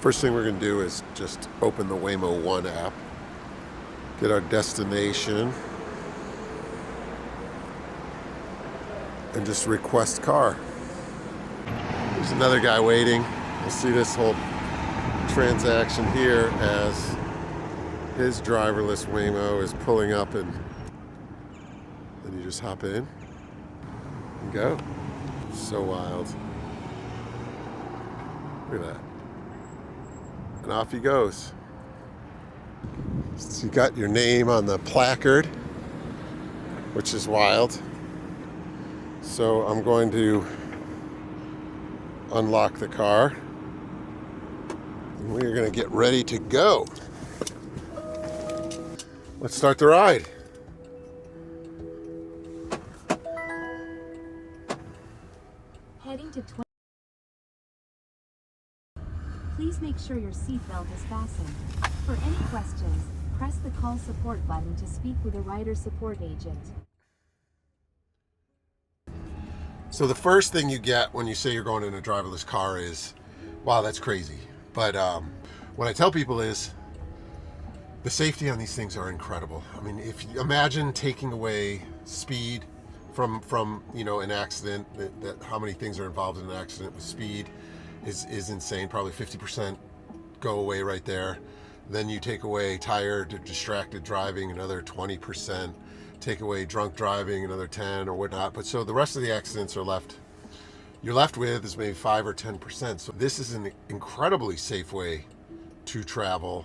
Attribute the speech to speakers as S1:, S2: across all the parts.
S1: First thing we're going to do is just open the Waymo One app, get our destination, and just request car. There's another guy waiting. You'll see this whole transaction here as his driverless Waymo is pulling up, and then you just hop in and go. So wild. Look at that. And off he goes. So you got your name on the placard, which is wild. So I'm going to unlock the car. And we're going to get ready to go. Let's start the ride.
S2: Heading to 20. Please make sure your seatbelt is fastened. For any questions, press the call support button to speak with a rider support agent.
S1: So the first thing you get when you say you're going in a driverless car is, wow, that's crazy. But what I tell people is the safety on these things are incredible. I mean, if you imagine taking away speed from an accident, that how many things are involved in an accident with speed is insane. Probably 50% go away right there. Then you take away tired or distracted driving, another 20%. Take away drunk driving, another 10 or whatnot. But so the rest of the accidents are you're left with is maybe 5 or 10%. So this is an incredibly safe way to travel.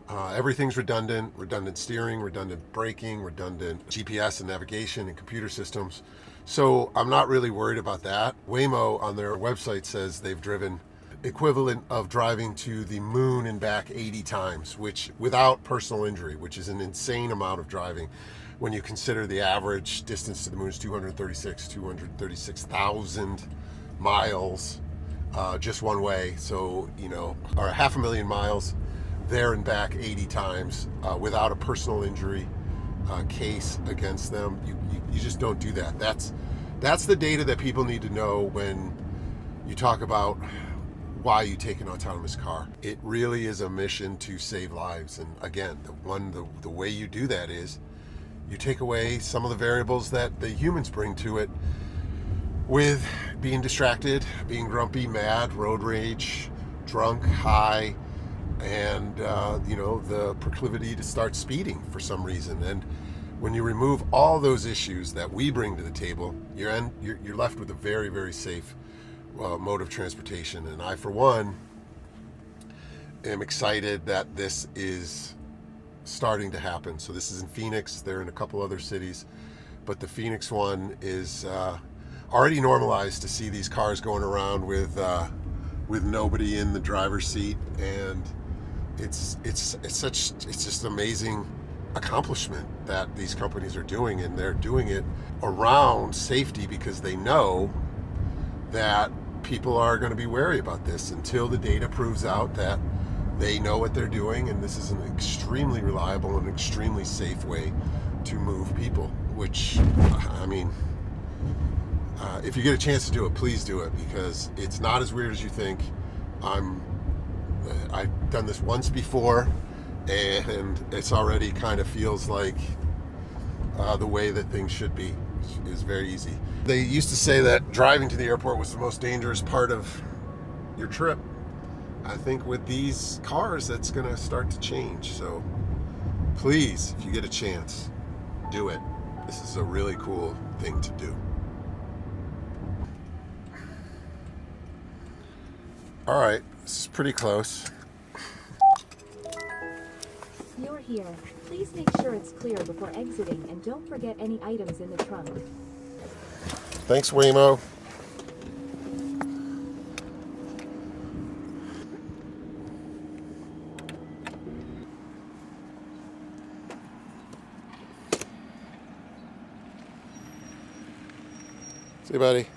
S1: Everything's redundant steering, redundant braking, redundant GPS and navigation and computer systems. So I'm not really worried about that. Waymo on their website says they've driven equivalent of driving to the moon and back 80 times, which without personal injury, which is an insane amount of driving when you consider the average distance to the moon is 236,000 miles just one way. So, or 500,000 miles there and back 80 times without a personal injury case against them. You just don't do that. That's the data that people need to know when you talk about why you take an autonomous car. It really is a mission to save lives. And again, the way you do that is you take away some of the variables that the humans bring to it, with being distracted, being grumpy, mad, road rage, drunk, high, and the proclivity to start speeding for some reason. And when you remove all those issues that we bring to the table, you're left with a very, very safe mode of transportation. And I, for one, am excited that this is starting to happen. So this is in Phoenix. They're in a couple other cities, but the Phoenix one is already normalized to see these cars going around with nobody in the driver's seat, and it's just an amazing accomplishment that these companies are doing, and they're doing it around safety because they know that people are going to be wary about this until the data proves out that they know what they're doing, and this is an extremely reliable and extremely safe way to move people, which, I mean, if you get a chance to do it, please do it, because it's not as weird as you think. I've done this once before, and it's already kind of feels like the way that things should be. Is very easy. They used to say that driving to the airport was the most dangerous part of your trip. I think with these cars, that's going to start to change. So please, if you get a chance, do it. This is a really cool thing to do. All right, this is pretty close.
S2: You're here. Please make sure it's clear before exiting, and don't forget any items in the trunk.
S1: Thanks, Waymo. See you, buddy.